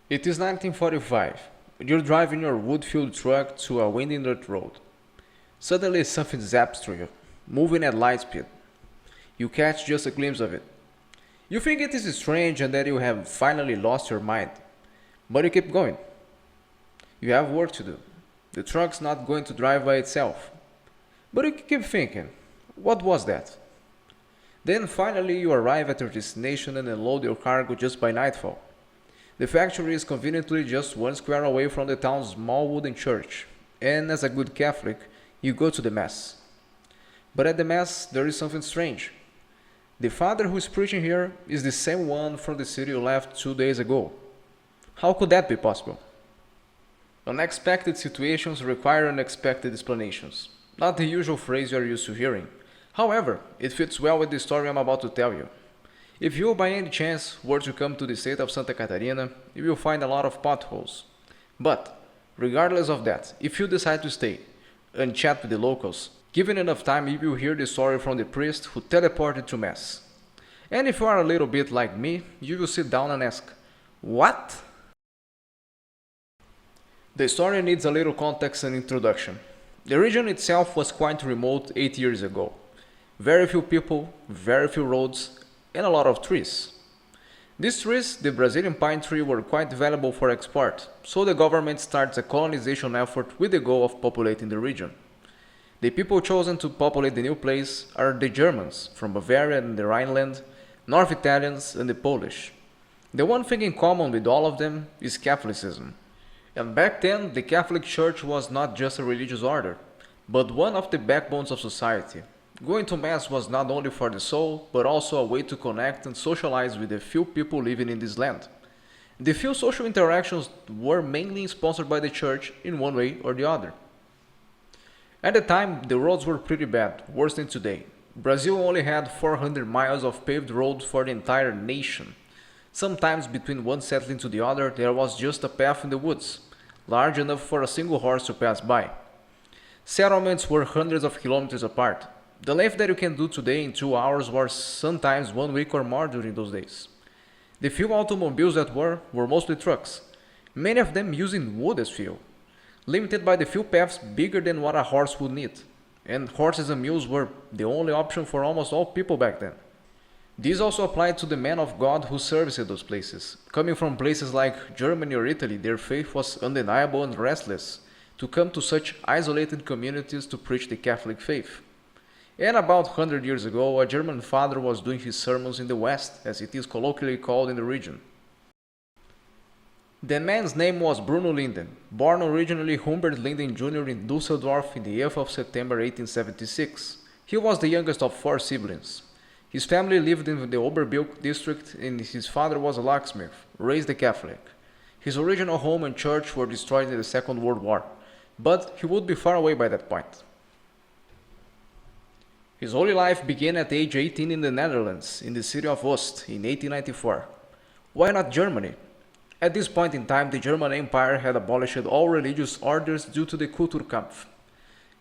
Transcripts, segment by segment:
It is 1945. You're driving your wood-filled truck to a windy dirt road. Suddenly something zaps through you, moving at light speed. You catch just a glimpse of it. You think it is strange and that you have finally lost your mind, but you keep going. You have work to do. The truck's not going to drive by itself. But you keep thinking, what was that? Then finally you arrive at your destination and unload your cargo just by nightfall. The factory is conveniently just 1 square away from the town's small wooden church, and as a good Catholic, you go to the Mass. But at the Mass, there is something strange. The father who is preaching here is the same one from the city you left 2 days ago. How could that be possible? Unexpected situations require unexpected explanations, not the usual phrase you are used to hearing. However, it fits well with the story I'm about to tell you. If you by any chance were to come to the state of Santa Catarina, you will find a lot of potholes. But, regardless of that, if you decide to stay and chat with the locals, given enough time you will hear the story from the priest who teleported to Mass. And if you are a little bit like me, you will sit down and ask, what? The story needs a little context and introduction. The region itself was quite remote 8 years ago. Very few people, very few roads, and a lot of trees. These trees, the Brazilian pine tree, were quite valuable for export, so the government starts a colonization effort with the goal of populating the region. The people chosen to populate the new place are the Germans from Bavaria and the Rhineland, North Italians, and the Polish. The one thing in common with all of them is Catholicism. And back then, the Catholic Church was not just a religious order, but one of the backbones of society. Going to Mass was not only for the soul, but also a way to connect and socialize with the few people living in this land. The few social interactions were mainly sponsored by the church in one way or the other. At the time, the roads were pretty bad, worse than today. Brazil only had 400 miles of paved roads for the entire nation. Sometimes between one settling to the other, there was just a path in the woods, large enough for a single horse to pass by. Settlements were hundreds of kilometers apart. The length that you can do today in 2 hours was sometimes 1 week or more during those days. The few automobiles that were mostly trucks, many of them using wood as fuel, limited by the few paths bigger than what a horse would need, and horses and mules were the only option for almost all people back then. This also applied to the men of God who serviced those places. Coming from places like Germany or Italy, their faith was undeniable and restless to come to such isolated communities to preach the Catholic faith. And about 100 years ago, a German father was doing his sermons in the West, as it is colloquially called in the region. The man's name was Bruno Linden, born originally Humbert Linden Jr. in Düsseldorf in the 8th of September 1876. He was the youngest of 4 siblings. His family lived in the Oberbilk district and his father was a locksmith, raised a Catholic. His original home and church were destroyed in the Second World War, but he would be far away by that point. His holy life began at age 18 in the Netherlands, in the city of Oost, in 1894. Why not Germany? At this point in time, the German Empire had abolished all religious orders due to the Kulturkampf.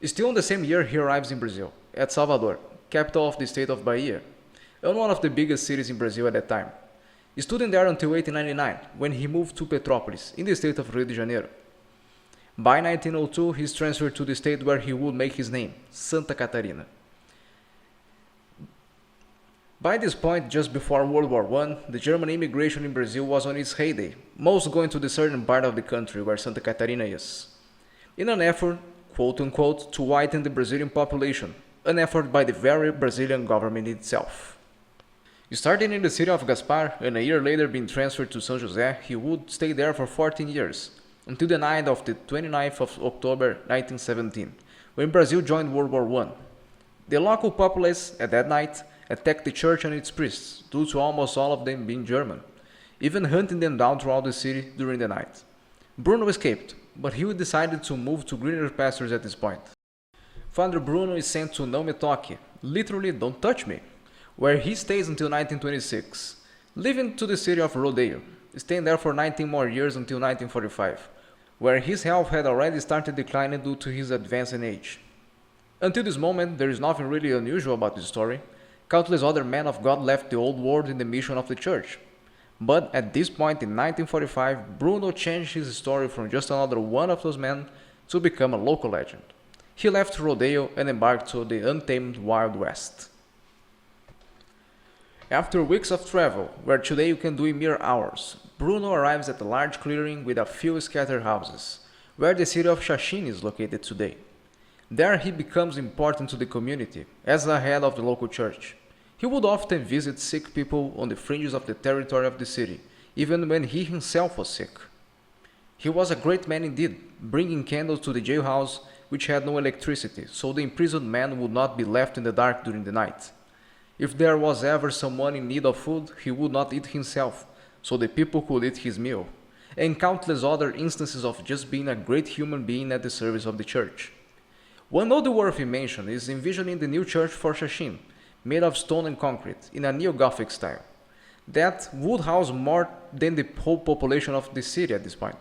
Still in the same year, he arrives in Brazil, at Salvador, capital of the state of Bahia, and one of the biggest cities in Brazil at that time. Studying there until 1899, when he moved to Petrópolis, in the state of Rio de Janeiro. By 1902, he is transferred to the state where he would make his name, Santa Catarina. By this point, just before World War I, the German immigration in Brazil was on its heyday, most going to the southern part of the country where Santa Catarina is. In an effort, quote-unquote, to whiten the Brazilian population, an effort by the very Brazilian government itself. Starting in the city of Gaspar, and a year later being transferred to São José, he would stay there for 14 years, until the night of the 29th of October 1917, when Brazil joined World War I. The local populace, at that night, attacked the church and its priests, due to almost all of them being German, even hunting them down throughout the city during the night. Bruno escaped, but he decided to move to greener pastures at this point. Father Bruno is sent to Não Me Toque, literally don't touch me, where he stays until 1926, leaving to the city of Rodeio, staying there for 19 more years until 1945, where his health had already started declining due to his advancing age. Until this moment, there is nothing really unusual about this story. Countless other men of God left the old world in the mission of the church. But at this point in 1945, Bruno changed his story from just another one of those men to become a local legend. He left rodeo and embarked to the untamed Wild West. After weeks of travel, where today you can do in mere hours, Bruno arrives at a large clearing with a few scattered houses, where the city of Xaxin is located today. There he becomes important to the community as the head of the local church. He would often visit sick people on the fringes of the territory of the city, even when he himself was sick. He was a great man indeed, bringing candles to the jailhouse, which had no electricity, so the imprisoned man would not be left in the dark during the night. If there was ever someone in need of food, he would not eat himself, so the people could eat his meal, and countless other instances of just being a great human being at the service of the church. One noteworthy mention is envisioning the new church for Xaxin, made of stone and concrete, in a neo-Gothic style. That would house more than the whole population of the city at this point.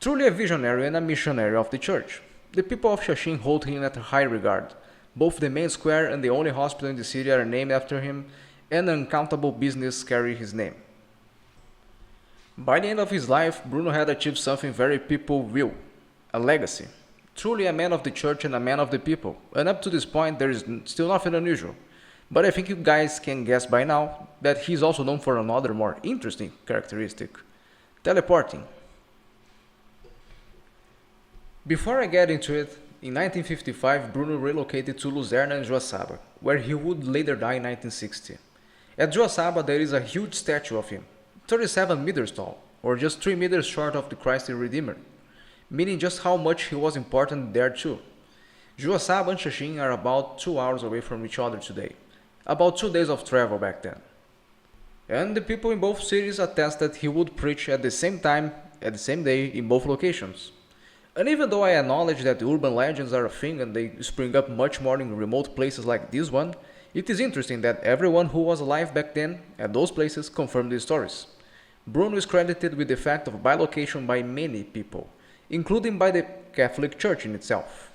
Truly a visionary and a missionary of the church, the people of Xaxin hold him at high regard. Both the main square and the only hospital in the city are named after him, and uncountable businesses carry his name. By the end of his life, Bruno had achieved something very people will, a legacy. Truly a man of the church and a man of the people, and up to this point there is still nothing unusual. But I think you guys can guess by now that he is also known for another more interesting characteristic: teleporting. Before I get into it, in 1955 Bruno relocated to Luzerna and Joaçaba, where he would later die in 1960. At Joaçaba there is a huge statue of him, 37 meters tall, or just 3 meters short of the Christ the Redeemer, meaning just how much he was important there too. Joaçaba and Xaxin are about 2 hours away from each other today, about 2 days of travel back then. And the people in both cities attest that he would preach at the same time, at the same day, in both locations. And even though I acknowledge that urban legends are a thing and they spring up much more in remote places like this one, it is interesting that everyone who was alive back then at those places confirmed these stories. Bruno is credited with the fact of bilocation by many people, including by the Catholic Church in itself.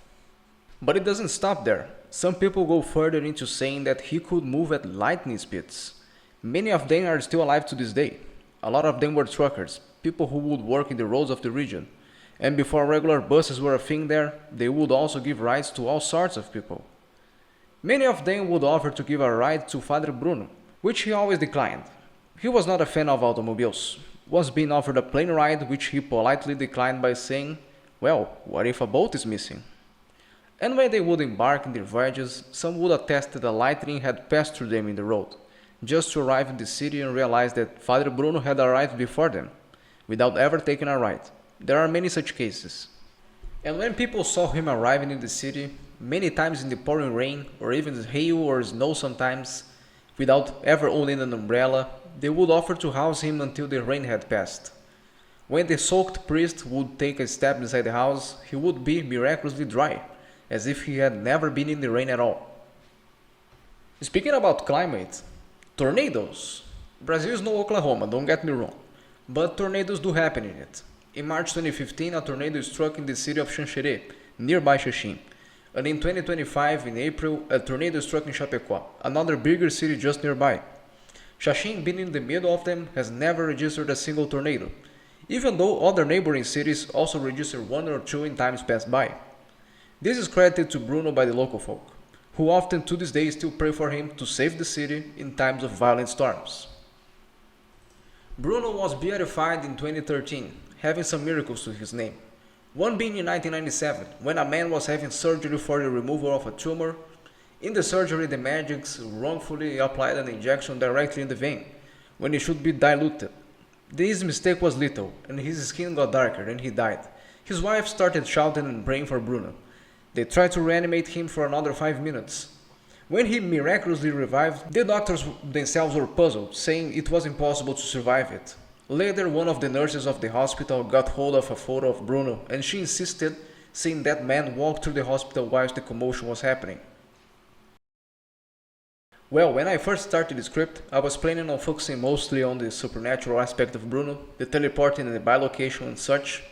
But it doesn't stop there. Some people go further into saying that he could move at lightning speeds. Many of them are still alive to this day. A lot of them were truckers, people who would work in the roads of the region. And before regular buses were a thing there, they would also give rides to all sorts of people. Many of them would offer to give a ride to Father Bruno, which he always declined. He was not a fan of automobiles. Was being offered a plane ride, which he politely declined by saying, "Well, what if a boat is missing?" And when they would embark in their voyages, some would attest that the lightning had passed through them in the road, just to arrive in the city and realize that Father Bruno had arrived before them, without ever taking a ride. There are many such cases. And when people saw him arriving in the city, many times in the pouring rain, or even hail or snow sometimes, without ever owning an umbrella, they would offer to house him until the rain had passed. When the soaked priest would take a step inside the house, he would be miraculously dry, as if he had never been in the rain at all. Speaking about climate, tornadoes. Brazil is no Oklahoma, don't get me wrong, but tornadoes do happen in it. In March 2015, a tornado struck in the city of Xanxerê, nearby Xaxin. And in 2025, in April, a tornado struck in Chapecó, another bigger city just nearby. Xaxin, being in the middle of them, has never registered a single tornado, even though other neighboring cities also registered 1 or 2 in times passed by. This is credited to Bruno by the local folk, who often to this day still pray for him to save the city in times of violent storms. Bruno was beatified in 2013, having some miracles to his name. One being in 1997, when a man was having surgery for the removal of a tumor. In the surgery, the medics wrongfully applied an injection directly in the vein, when it should be diluted. This mistake was lethal, and his skin got darker, and he died. His wife started shouting and praying for Bruno. They tried to reanimate him for another 5 minutes. When he miraculously revived, the doctors themselves were puzzled, saying it was impossible to survive it. Later, one of the nurses of the hospital got hold of a photo of Bruno, and she insisted, saying that man walked through the hospital whilst the commotion was happening. Well, when I first started the script, I was planning on focusing mostly on the supernatural aspect of Bruno, the teleporting and the bilocation and such.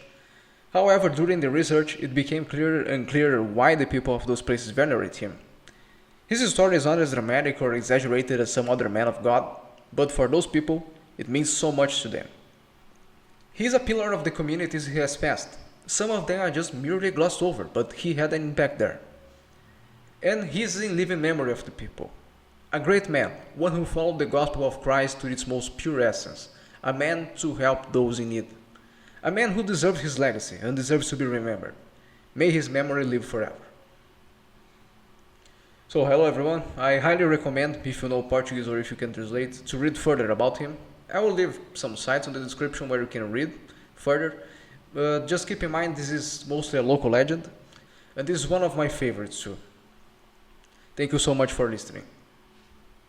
However, during the research, it became clearer and clearer why the people of those places venerate him. His story is not as dramatic or exaggerated as some other man of God, but for those people, It means so much to them. He is a pillar of the communities he has passed. Some of them are just merely glossed over, but he had an impact there. And he is in living memory of the people. A great man, one who followed the gospel of Christ to its most pure essence, a man to help those in need. A man who deserves his legacy and deserves to be remembered. May his memory live forever. So hello everyone, I highly recommend, if you know Portuguese or if you can translate, to read further about him. I will leave some sites in the description where you can read further. Just keep in mind this is mostly a local legend, and this is one of my favorites too. Thank you so much for listening.